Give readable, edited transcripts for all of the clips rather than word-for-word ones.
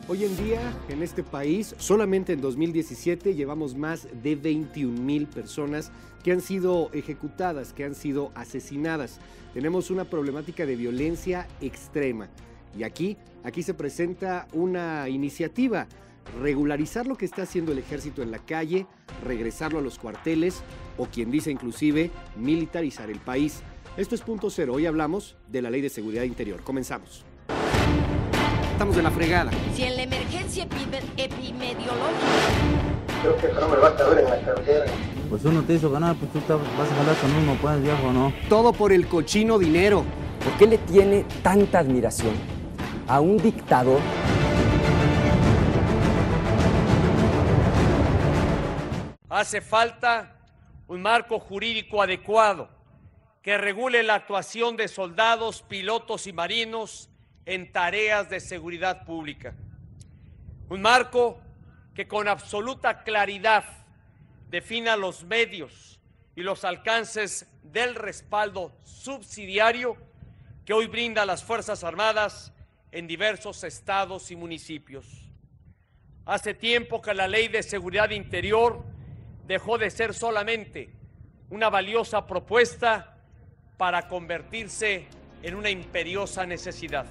Hoy en día, en este país, solamente en 2017 llevamos más de 21,000 personas que han sido ejecutadas, que han sido asesinadas. Tenemos una problemática de violencia extrema. Y aquí se presenta una iniciativa: regularizar lo que está haciendo el ejército en la calle, regresarlo a los cuarteles, o quien dice inclusive militarizar el país. Esto es Punto Cero. Hoy hablamos de la Ley de Seguridad Interior. Comenzamos. Estamos de la fregada. Si en la emergencia epidemiológica... Creo que eso no me va a caber en la cartera. Pues uno te hizo ganar, pues tú vas a jalar con uno, pues, viejo, ¿no? Todo por el cochino dinero. ¿Por qué le tiene tanta admiración a un dictador? Hace falta un marco jurídico adecuado que regule la actuación de soldados, pilotos y marinos en tareas de seguridad pública. Un marco que con absoluta claridad defina los medios y los alcances del respaldo subsidiario que hoy brinda las Fuerzas Armadas en diversos estados y municipios. Hace tiempo que la Ley de Seguridad Interior dejó de ser solamente una valiosa propuesta para convertirse en una imperiosa necesidad.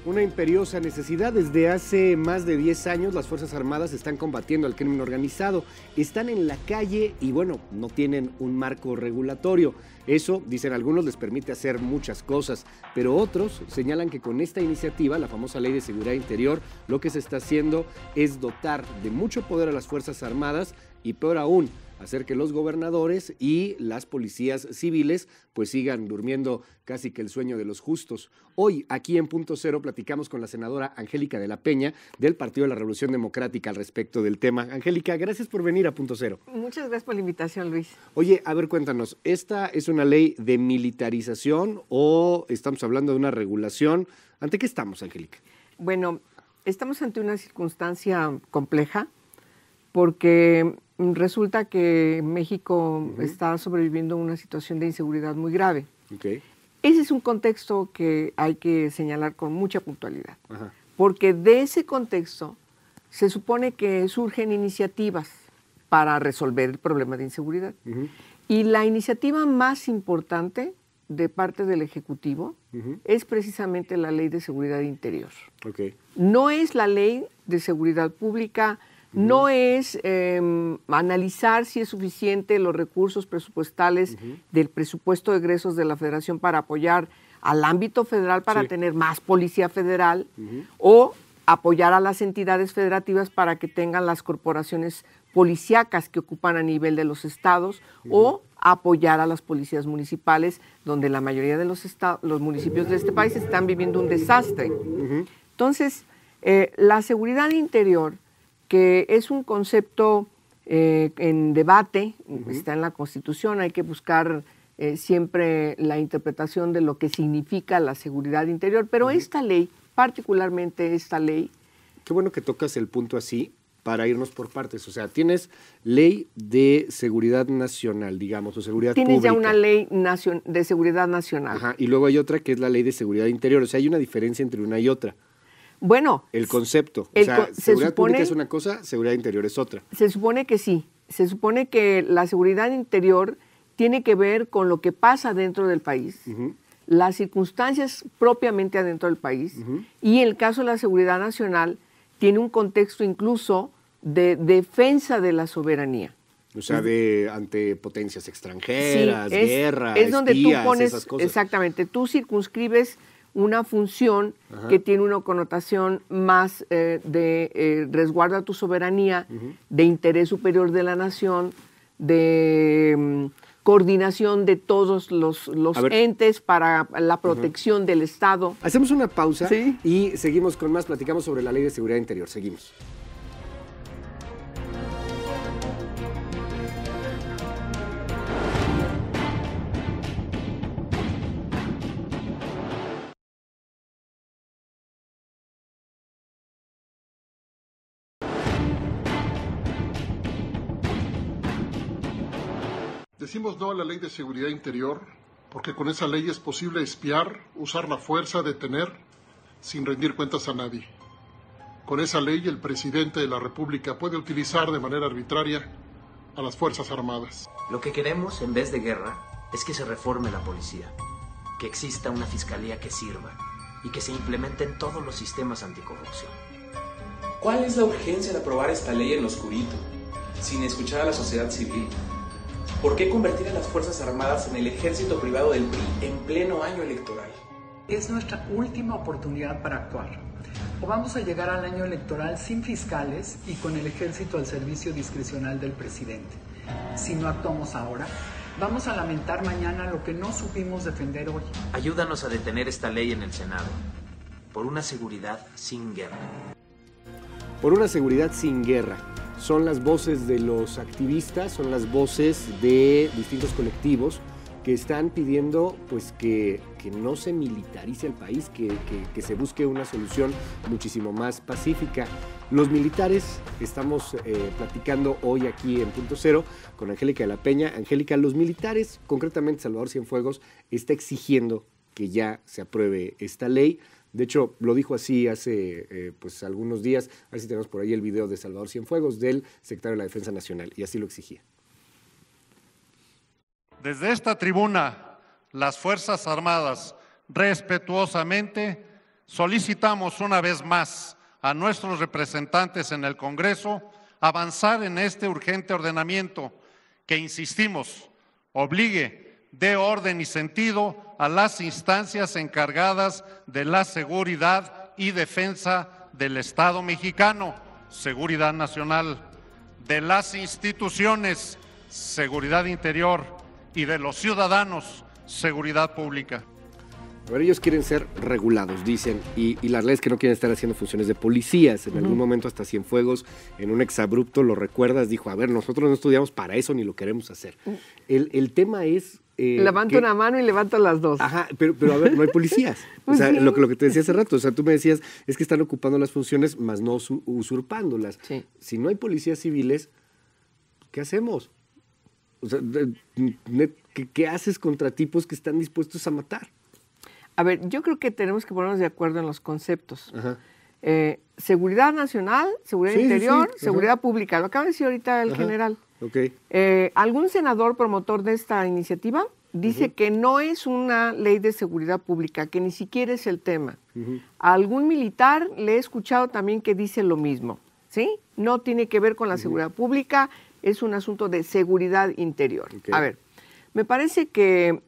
Una imperiosa necesidad. Desde hace más de 10 años las Fuerzas Armadas están combatiendo al crimen organizado, están en la calle y bueno, no tienen un marco regulatorio. Eso, dicen algunos, les permite hacer muchas cosas, pero otros señalan que con esta iniciativa, la famosa Ley de Seguridad Interior, lo que se está haciendo es dotar de mucho poder a las Fuerzas Armadas y, peor aún, hacer que los gobernadores y las policías civiles pues sigan durmiendo casi que el sueño de los justos. Hoy, aquí en Punto Cero, platicamos con la senadora Angélica de la Peña del Partido de la Revolución Democrática al respecto del tema. Angélica, gracias por venir a Punto Cero. Muchas gracias por la invitación, Luis. Oye, a ver, cuéntanos, ¿esta es una ley de militarización o estamos hablando de una regulación? ¿Ante qué estamos, Angélica? Bueno, estamos ante una circunstancia compleja porque resulta que México está sobreviviendo a una situación de inseguridad muy grave. Okay. Ese es un contexto que hay que señalar con mucha puntualidad, Ajá. porque de ese contexto se supone que surgen iniciativas para resolver el problema de inseguridad. Y la iniciativa más importante de parte del Ejecutivo es precisamente la Ley de Seguridad Interior. Okay. No es la Ley de Seguridad Pública. No es analizar si es suficiente los recursos presupuestales del presupuesto de egresos de la Federación para apoyar al ámbito federal para tener más policía federal o apoyar a las entidades federativas para que tengan las corporaciones policíacas que ocupan a nivel de los estados o apoyar a las policías municipales, donde la mayoría de los municipios de este país están viviendo un desastre. Entonces, la seguridad interior, que es un concepto en debate, está en la Constitución, hay que buscar siempre la interpretación de lo que significa la seguridad interior, pero esta ley, particularmente esta ley... Qué bueno que tocas el punto así para irnos por partes, o sea, tienes ley de seguridad nacional, digamos, o seguridad pública. Tienes ya una ley de seguridad nacional. Ajá, y luego hay otra que es la ley de seguridad interior, o sea, hay una diferencia entre una y otra. Bueno, el concepto, o sea, seguridad pública es una cosa, seguridad interior es otra. Se supone que sí, se supone que la seguridad interior tiene que ver con lo que pasa dentro del país, las circunstancias propiamente adentro del país, y en el caso de la seguridad nacional tiene un contexto incluso de defensa de la soberanía. O sea, ante potencias extranjeras, guerras, es donde espías, tú pones, esas cosas. Exactamente, tú circunscribes una función que tiene una connotación más de resguardo a tu soberanía, de interés superior de la nación, de coordinación de todos los entes para la protección del Estado. Hacemos una pausa y seguimos con más, platicamos sobre la Ley de Seguridad Interior. Seguimos. Decimos no a la Ley de Seguridad Interior porque con esa ley es posible espiar, usar la fuerza, detener, sin rendir cuentas a nadie. Con esa ley, el presidente de la República puede utilizar de manera arbitraria a las Fuerzas Armadas. Lo que queremos, en vez de guerra, es que se reforme la policía, que exista una fiscalía que sirva y que se implementen todos los sistemas anticorrupción. ¿Cuál es la urgencia de aprobar esta ley en lo oscurito, sin escuchar a la sociedad civil? ¿Por qué convertir a las Fuerzas Armadas en el ejército privado del PRI en pleno año electoral? Es nuestra última oportunidad para actuar. O vamos a llegar al año electoral sin fiscales y con el ejército al servicio discrecional del presidente. Si no actuamos ahora, vamos a lamentar mañana lo que no supimos defender hoy. Ayúdanos a detener esta ley en el Senado, por una seguridad sin guerra. Por una seguridad sin guerra. Son las voces de los activistas, son las voces de distintos colectivos que están pidiendo pues que no se militarice el país, que se busque una solución muchísimo más pacífica. Los militares, estamos platicando hoy aquí en Punto Cero con Angélica de la Peña. Angélica, los militares, concretamente Salvador Cienfuegos, está exigiendo que ya se apruebe esta ley. De hecho, lo dijo así hace pues algunos días. A ver si tenemos por ahí el video de Salvador Cienfuegos, del secretario de la Defensa Nacional, y así lo exigía. Desde esta tribuna, las Fuerzas Armadas respetuosamente solicitamos una vez más a nuestros representantes en el Congreso avanzar en este urgente ordenamiento que, insistimos, obligue, dé orden y sentido a las instancias encargadas de la seguridad y defensa del Estado mexicano, seguridad nacional, de las instituciones, seguridad interior, y de los ciudadanos, seguridad pública. A ver, ellos quieren ser regulados, dicen, y la realidad es que no quieren estar haciendo funciones de policías. En algún momento hasta Cienfuegos, en un exabrupto, lo recuerdas, dijo, a ver, nosotros no estudiamos para eso ni lo queremos hacer. El tema es... levanto una mano y levanto las dos. Ajá, pero a ver, no hay policías. O sea, lo que te decía hace rato, o sea, tú me decías, es que están ocupando las funciones, más no usurpándolas. Sí. Si no hay policías civiles, ¿qué hacemos? O sea, ¿qué haces contra tipos que están dispuestos a matar? A ver, yo creo que tenemos que ponernos de acuerdo en los conceptos. Seguridad nacional, seguridad interior, seguridad pública. Lo acaba de decir ahorita el general. Okay. Algún senador promotor de esta iniciativa dice que no es una ley de seguridad pública, que ni siquiera es el tema. A algún militar le he escuchado también que dice lo mismo, ¿sí? No tiene que ver con la seguridad pública, es un asunto de seguridad interior. Okay. A ver, me parece que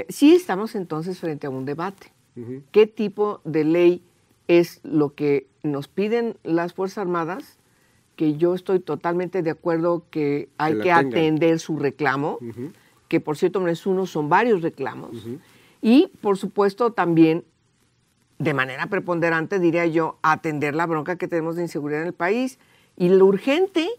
sí estamos entonces frente a un debate. ¿Qué tipo de ley es lo que nos piden las Fuerzas Armadas? Que yo estoy totalmente de acuerdo que hay que atender su reclamo, que por cierto no es uno, son varios reclamos. Y por supuesto también, de manera preponderante, diría yo, atender la bronca que tenemos de inseguridad en el país. Y lo urgente,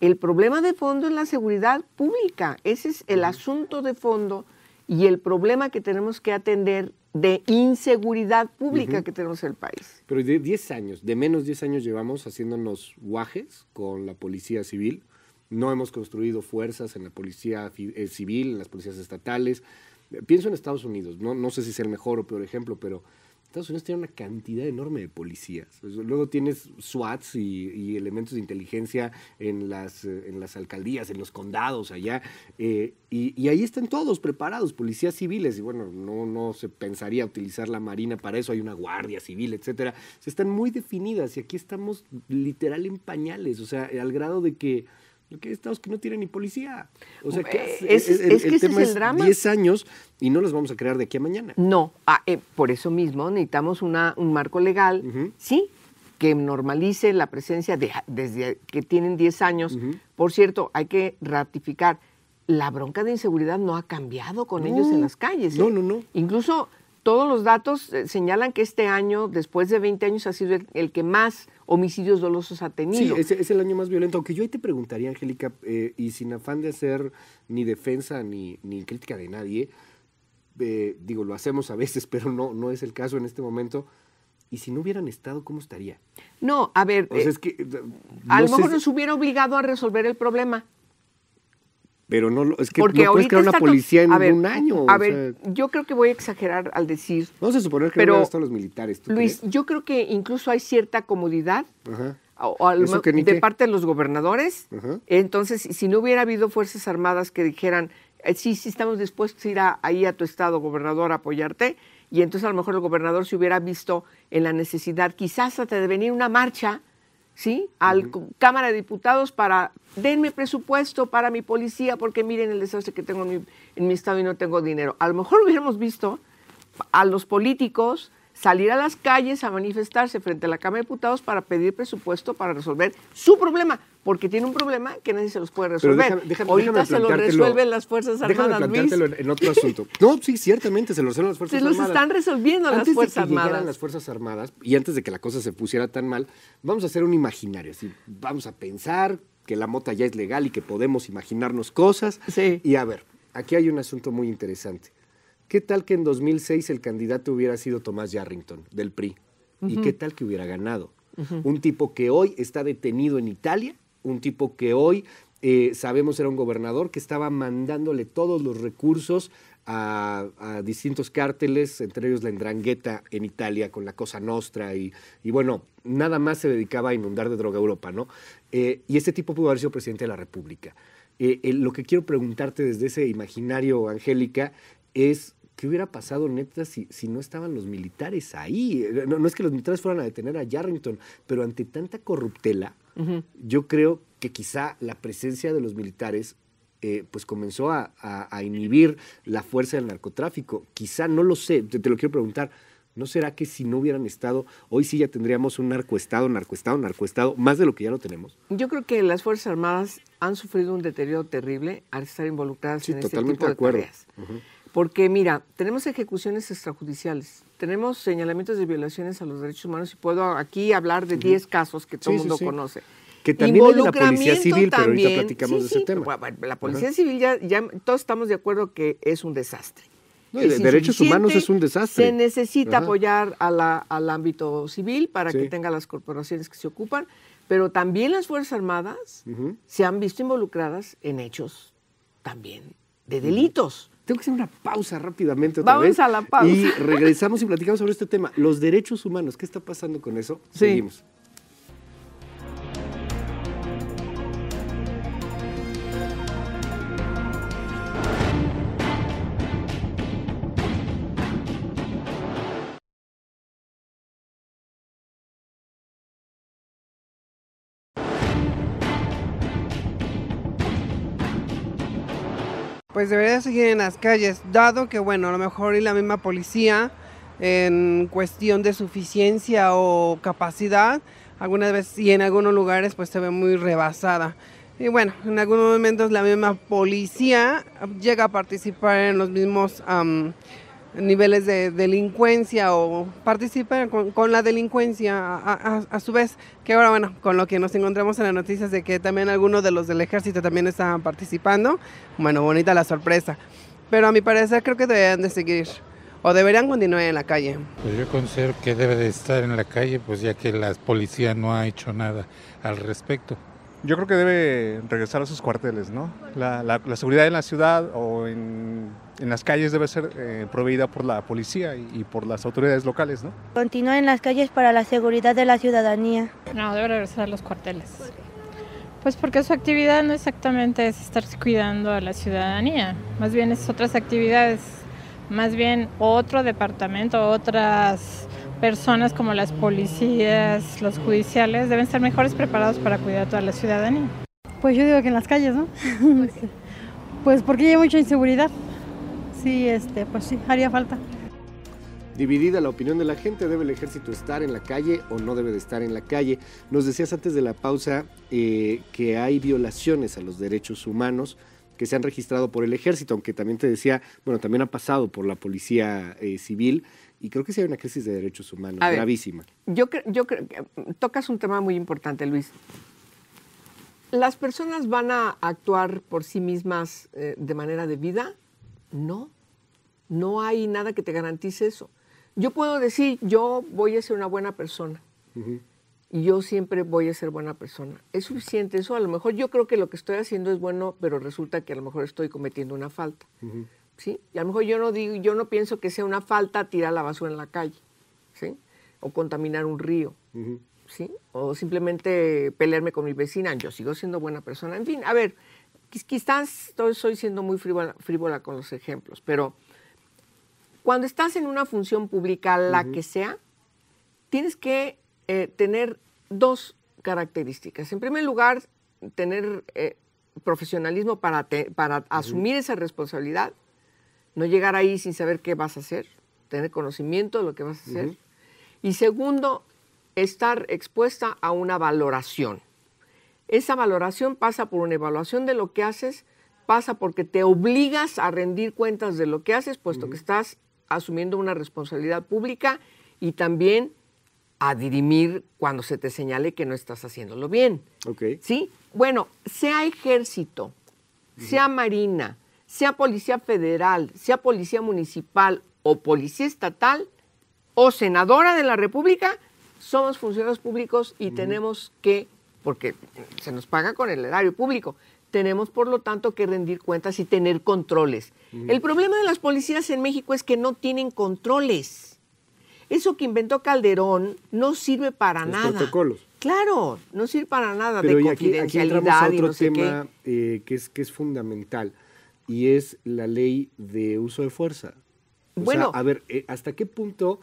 el problema de fondo es la seguridad pública. Ese es el asunto de fondo y el problema que tenemos que atender de inseguridad pública que tenemos en el país. Pero de 10 años, de menos 10 años llevamos haciéndonos guajes con la policía civil. No hemos construido fuerzas en la policía civil, en las policías estatales. Pienso en Estados Unidos, no sé si es el mejor o peor ejemplo, pero Estados Unidos tiene una cantidad enorme de policías. Luego tienes SWATs y elementos de inteligencia en las alcaldías, en los condados allá, y ahí están todos preparados, policías civiles, y bueno, no se pensaría utilizar la Marina para eso, hay una guardia civil, etcétera. O sea, están muy definidas y aquí estamos literal en pañales, o sea, al grado de que hay estados que no tienen ni policía. O sea, el tema es el drama. 10 años y no los vamos a crear de aquí a mañana. No, por eso mismo necesitamos un marco legal, sí, que normalice la presencia desde que tienen 10 años. Por cierto, hay que ratificar, la bronca de inseguridad no ha cambiado con ellos en las calles. No. Incluso todos los datos señalan que este año, después de 20 años, ha sido el que más homicidios dolosos ha tenido. Sí, es el año más violento. Aunque yo ahí te preguntaría, Angélica, y sin afán de hacer ni defensa ni crítica de nadie, digo, lo hacemos a veces, pero no es el caso en este momento. ¿Y si no hubieran estado, cómo estaría? No, a ver, o sea, es que, a lo mejor nos hubiera obligado a resolver el problema. Pero no, es que porque no puedes crear una policía en un año. A ver, yo creo que voy a exagerar al decir. Vamos a suponer que no hubieran estado los militares. ¿Tú Luis, crees? Yo creo que incluso hay cierta comodidad ¿Eso de parte de los gobernadores. Entonces, si no hubiera habido Fuerzas Armadas que dijeran, sí, estamos dispuestos a ir ahí a tu estado, gobernador, a apoyarte, y entonces a lo mejor el gobernador se hubiera visto en la necesidad, quizás hasta de venir una marcha, ¿sí? Al Cámara de Diputados para, denme presupuesto para mi policía, porque miren el desastre que tengo en mi estado y no tengo dinero. A lo mejor hubiéramos visto a los políticos salir a las calles a manifestarse frente a la Cámara de Diputados para pedir presupuesto para resolver su problema, porque tiene un problema que nadie se los puede resolver. Ahorita se lo resuelven las Fuerzas Armadas, Déjame planteártelo en otro asunto. No, sí, ciertamente, se lo resuelven las Fuerzas Armadas. Se los están resolviendo las Fuerzas Armadas. Antes de que llegaran las Fuerzas Armadas, y antes de que la cosa se pusiera tan mal, vamos a hacer un imaginario, así, vamos a pensar que la mota ya es legal y que podemos imaginarnos cosas. Sí. Y a ver, aquí hay un asunto muy interesante. ¿Qué tal que en 2006 el candidato hubiera sido Tomás Yarrington, del PRI? ¿Y qué tal que hubiera ganado? Un tipo que hoy está detenido en Italia, un tipo que hoy sabemos era un gobernador que estaba mandándole todos los recursos a distintos cárteles, entre ellos la 'Ndrangheta en Italia con la Cosa Nostra y bueno, nada más se dedicaba a inundar de droga a Europa, ¿no? Y este tipo pudo haber sido presidente de la República. Lo que quiero preguntarte desde ese imaginario, Angélica, es ¿qué hubiera pasado, neta, si no estaban los militares ahí? No es que los militares fueran a detener a Yarrington, pero ante tanta corruptela, yo creo que quizá la presencia de los militares pues comenzó a inhibir la fuerza del narcotráfico. Quizá, no lo sé, te lo quiero preguntar, ¿no será que si no hubieran estado, hoy sí ya tendríamos un narcoestado, más de lo que ya lo tenemos? Yo creo que las Fuerzas Armadas han sufrido un deterioro terrible al estar involucradas en este tipo de tareas. Porque, mira, tenemos ejecuciones extrajudiciales, tenemos señalamientos de violaciones a los derechos humanos y puedo aquí hablar de 10 casos que todo el mundo conoce. Que también hay de la Policía Civil, pero ahorita platicamos de ese tema. La Policía Civil ya todos estamos de acuerdo que es un desastre. No, y de derechos humanos es un desastre. Se necesita apoyar al ámbito civil para que tenga las corporaciones que se ocupan, pero también las Fuerzas Armadas se han visto involucradas en hechos también de delitos. Tengo que hacer una pausa rápidamente otra vez. Vamos a la pausa. Y regresamos y platicamos sobre este tema. Los derechos humanos, ¿qué está pasando con eso? Sí. Seguimos. Pues debería seguir en las calles, dado que, bueno, a lo mejor y la misma policía, en cuestión de suficiencia o capacidad, algunas veces y en algunos lugares pues se ve muy rebasada. Y bueno, en algunos momentos la misma policía llega a participar en los mismos niveles de delincuencia o participa con la delincuencia a su vez, que ahora bueno, con lo que nos encontramos en las noticias de que también algunos de los del ejército también estaban participando, bueno, bonita la sorpresa, pero a mi parecer creo que deberían de seguir o deberían continuar en la calle. Pues yo considero que debe de estar en la calle, pues ya que la policía no ha hecho nada al respecto. Yo creo que debe regresar a sus cuarteles, ¿no? La seguridad en la ciudad o en las calles debe ser proveída por la policía y por las autoridades locales, ¿no? Continúa en las calles para la seguridad de la ciudadanía. No, debe regresar a los cuarteles. Pues porque su actividad no exactamente es estar cuidando a la ciudadanía, más bien es otras actividades, más bien otro departamento, otras personas como las policías, los judiciales, deben ser mejores preparados para cuidar a toda la ciudadanía. Pues yo digo que en las calles, ¿no? Pues porque hay mucha inseguridad. Sí, pues sí, haría falta. Dividida la opinión de la gente, ¿debe el ejército estar en la calle o no debe de estar en la calle? Nos decías antes de la pausa que hay violaciones a los derechos humanos que se han registrado por el ejército, aunque también te decía, bueno, también ha pasado por la policía civil, y creo que sí hay una crisis de derechos humanos gravísima. Yo creo que tocas un tema muy importante, Luis. ¿Las personas van a actuar por sí mismas de manera debida? No. No hay nada que te garantice eso. Yo puedo decir, yo voy a ser una buena persona. y yo siempre voy a ser buena persona. ¿Es suficiente eso? A lo mejor yo creo que lo que estoy haciendo es bueno, pero resulta que a lo mejor estoy cometiendo una falta. ¿Sí? Y a lo mejor yo no pienso que sea una falta tirar la basura en la calle, ¿sí? O contaminar un río, ¿sí? O simplemente pelearme con mi vecina. Yo sigo siendo buena persona. En fin, a ver, quizás estoy siendo muy frívola con los ejemplos, pero cuando estás en una función pública, la que sea, tienes que tener dos características. En primer lugar, tener profesionalismo para asumir esa responsabilidad, no llegar ahí sin saber qué vas a hacer, tener conocimiento de lo que vas a hacer. Y segundo, estar expuesta a una valoración. Esa valoración pasa por una evaluación de lo que haces, pasa porque te obligas a rendir cuentas de lo que haces, puesto que estás asumiendo una responsabilidad pública, y también a dirimir cuando se te señale que no estás haciéndolo bien. ¿Sí? Bueno, sea ejército, sea marina, sea policía federal, sea policía municipal o policía estatal o senadora de la República, somos funcionarios públicos y tenemos que, porque se nos paga con el erario público, tenemos por lo tanto que rendir cuentas y tener controles. El problema de las policías en México es que no tienen controles. Eso que inventó Calderón no sirve para nada. Protocolos. Claro, no sirve para nada. Pero de aquí entramos a otro tema que es fundamental, y es la ley de uso de fuerza. Bueno, a ver, ¿hasta qué punto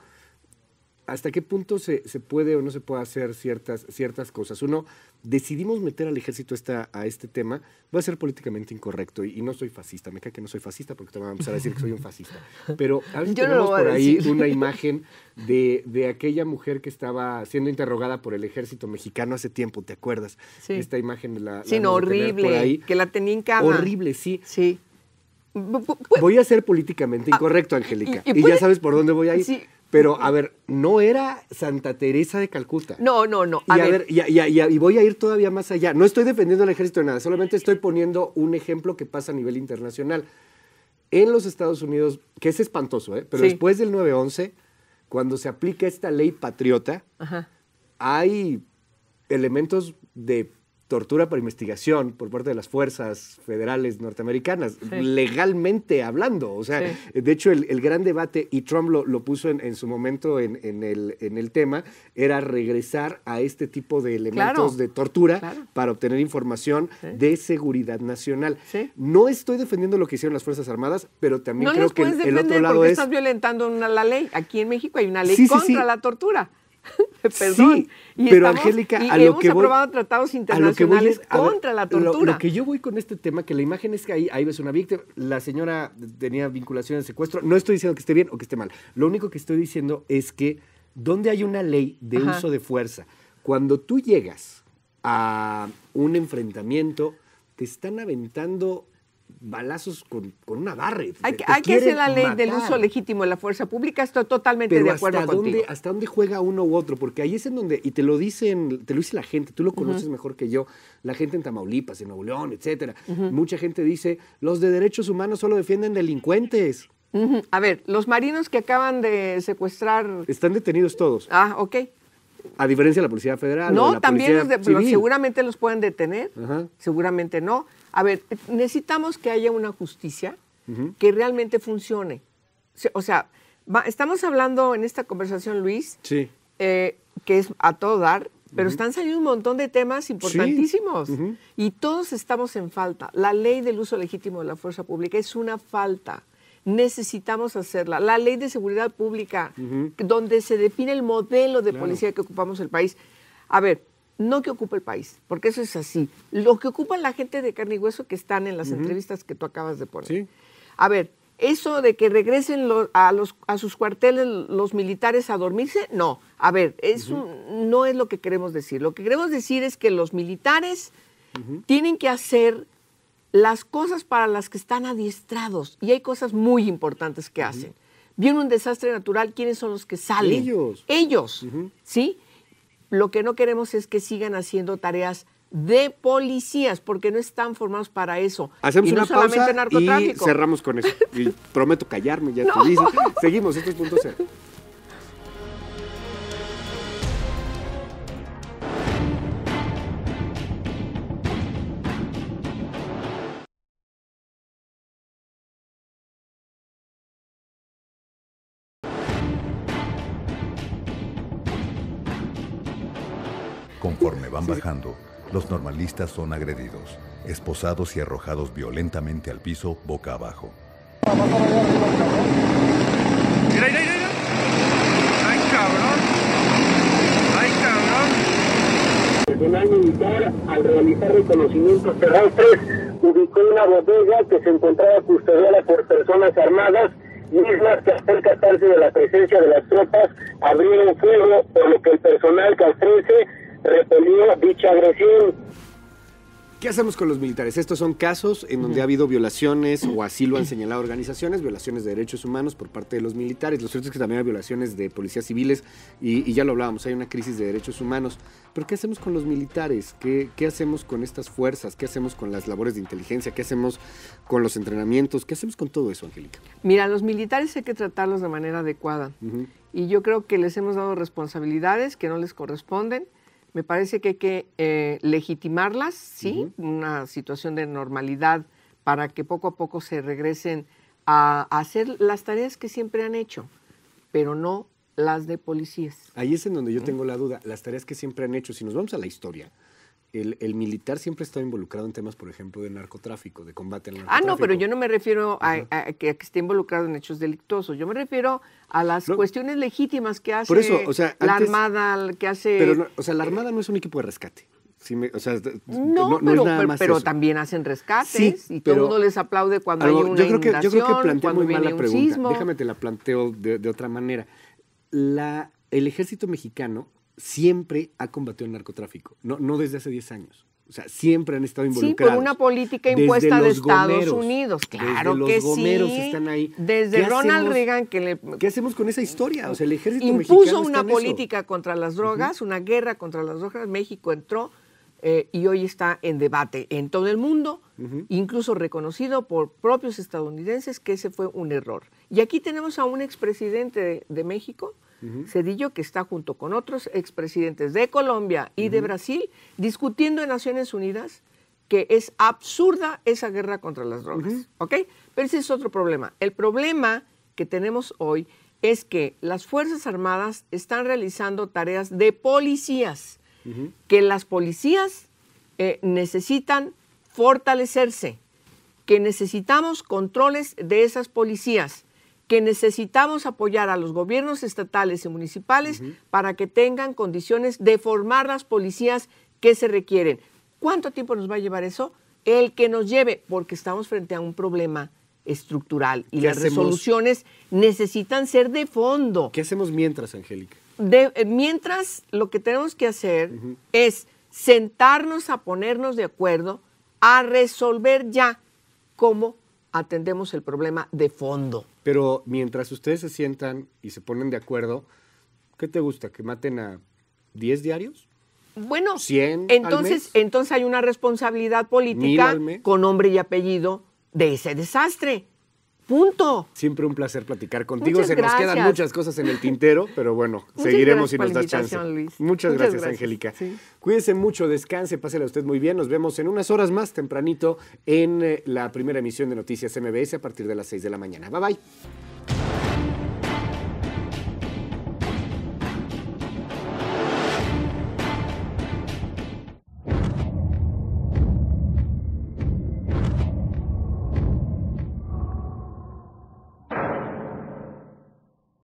se puede o no se puede hacer ciertas cosas? Uno, decidimos meter al ejército a este tema, va a ser políticamente incorrecto, y no soy fascista, me cae que no soy fascista porque te van a empezar a decir que soy un fascista, pero a veces tenemos por ahí una imagen de aquella mujer que estaba siendo interrogada por el ejército mexicano hace tiempo, ¿te acuerdas? Sí. Esta imagen la horrible, por ahí. Que la tenía en cama. Horrible, sí. Sí. Voy a ser políticamente incorrecto, Angélica, y ya sabes por dónde voy a ir. Sí. Pero, a ver, no era Santa Teresa de Calcuta. No. Y voy a ir todavía más allá. No estoy defendiendo al ejército de nada, solamente estoy poniendo un ejemplo que pasa a nivel internacional. En los Estados Unidos, que es espantoso, pero después del 9/11, cuando se aplica esta ley patriota, hay elementos de tortura por investigación por parte de las fuerzas federales norteamericanas, legalmente hablando. O sea, de hecho, el gran debate, y Trump lo puso en su momento en el tema, era regresar a este tipo de elementos de tortura para obtener información de seguridad nacional. No estoy defendiendo lo que hicieron las Fuerzas Armadas, pero también creo que el otro lado porque estás violentando la ley. Aquí en México hay una ley contra la tortura. Perdón. Sí, pero Angélica, a lo que voy... hemos aprobado tratados internacionales contra la tortura. Lo que yo voy con este tema, que la imagen es que ahí ves una víctima, la señora tenía vinculación de secuestro, no estoy diciendo que esté bien o que esté mal, lo único que estoy diciendo es que donde hay una ley de uso de fuerza, cuando tú llegas a un enfrentamiento, te están aventando balazos con una barra. Hay que hacer la ley del uso legítimo de la fuerza pública. Estoy totalmente de acuerdo contigo. ¿Hasta dónde juega uno u otro? Porque ahí es en donde, y te lo dice la gente, tú lo conoces mejor que yo, la gente en Tamaulipas, en Nuevo León, etcétera. Mucha gente dice, los de derechos humanos solo defienden delincuentes. A ver, los marinos que acaban de secuestrar... Están detenidos todos. Ah, ok. A diferencia de la Policía Federal. No, o de la también Policía seguramente los pueden detener, seguramente no. A ver, necesitamos que haya una justicia que realmente funcione. O sea, estamos hablando en esta conversación, Luis, que es a todo dar, pero están saliendo un montón de temas importantísimos y todos estamos en falta. La ley del uso legítimo de la fuerza pública es una falta. Necesitamos hacerla. La ley de seguridad pública, donde se define el modelo de policía que ocupamos el país. A ver, no que ocupe el país, porque eso es así. Lo que ocupa la gente de carne y hueso que están en las entrevistas que tú acabas de poner. A ver, eso de que regresen a sus cuarteles los militares a dormirse, no. A ver, eso no es lo que queremos decir. Lo que queremos decir es que los militares tienen que hacer las cosas para las que están adiestrados, y hay cosas muy importantes que hacen. Viene un desastre natural, ¿quiénes son los que salen? Ellos, ¿sí? Lo que no queremos es que sigan haciendo tareas de policías, porque no están formados para eso. Hacemos una pausa y narcotráfico. cerramos con eso. Y prometo callarme, ya te dices. Seguimos, esto es Punto Cero. Conforme van bajando, los normalistas son agredidos, esposados y arrojados violentamente al piso boca abajo. ¡Mira! ¡Ay, cabrón! ¡Ay, cabrón! El personal militar, al realizar reconocimientos terrestres, ubicó una bodega que se encontraba custodiada por personas armadas, mismas que al percatarse de la presencia de las tropas abrieron fuego, por lo que el personal castrense repelió dicha agresión. ¿Qué hacemos con los militares? Estos son casos en donde ha habido violaciones, o así lo han señalado organizaciones, violaciones de derechos humanos por parte de los militares. Lo cierto es que también hay violaciones de policías civiles y ya lo hablábamos, hay una crisis de derechos humanos. Pero ¿qué hacemos con los militares? ¿Qué hacemos con estas fuerzas? ¿Qué hacemos con las labores de inteligencia? ¿Qué hacemos con los entrenamientos? ¿Qué hacemos con todo eso, Angélica? Mira, los militares hay que tratarlos de manera adecuada. Y yo creo que les hemos dado responsabilidades que no les corresponden. Me parece que hay que legitimarlas, sí, una situación de normalidad para que poco a poco se regresen a hacer las tareas que siempre han hecho, pero no las de policías. Ahí es en donde yo tengo la duda, las tareas que siempre han hecho. Si nos vamos a la historia, el militar siempre ha estado involucrado en temas, por ejemplo, de narcotráfico, de combate al narcotráfico. No, pero yo no me refiero a que esté involucrado en hechos delictuosos. Yo me refiero a las cuestiones legítimas que hace por eso, o sea, la antes, Armada, que hace... Pero, no, o sea, la Armada no es un equipo de rescate. Sí no es nada más pero eso. también hacen rescates, sí, y todo el mundo les aplaude cuando hay una inundación, yo creo que plantea cuando muy mal viene la un pregunta. sismo. Déjame te la planteo de otra manera. El ejército mexicano siempre ha combatido el narcotráfico, no desde hace 10 años. O sea, siempre han estado involucrados. Sí, por una política impuesta de Estados Unidos. Claro que sí. Los gomeros están ahí. Desde Ronald Reagan ¿Qué hacemos con esa historia? O sea, el ejército impuso mexicano una está en política contra las drogas, una guerra contra las drogas. México entró y hoy está en debate en todo el mundo, incluso reconocido por propios estadounidenses que ese fue un error. Y aquí tenemos a un expresidente de México, Zedillo, que está junto con otros expresidentes de Colombia y de Brasil discutiendo en Naciones Unidas que es absurda esa guerra contra las drogas, ¿ok? Pero ese es otro problema. El problema que tenemos hoy es que las Fuerzas Armadas están realizando tareas de policías, que las policías necesitan fortalecerse, que necesitamos controles de esas policías, que necesitamos apoyar a los gobiernos estatales y municipales para que tengan condiciones de formar las policías que se requieren. ¿Cuánto tiempo nos va a llevar eso? El que nos lleve, porque estamos frente a un problema estructural y las resoluciones necesitan ser de fondo. ¿Qué hacemos mientras, Angélica? Mientras, lo que tenemos que hacer es sentarnos a ponernos de acuerdo a resolver ya cómo atendemos el problema de fondo. Pero mientras ustedes se sientan y se ponen de acuerdo, ¿qué te gusta? ¿Que maten a 10 diarios? Bueno, 100 entonces hay una responsabilidad política con nombre y apellido de ese desastre. Punto. Siempre un placer platicar contigo. Muchas gracias. Nos quedan muchas cosas en el tintero, pero bueno, seguiremos si nos das chance. Luis. Muchas gracias, Angélica. Sí. Cuídese mucho, descanse, pásela usted muy bien. Nos vemos en unas horas más tempranito en la primera emisión de Noticias MBS a partir de las 6 de la mañana. Bye, bye.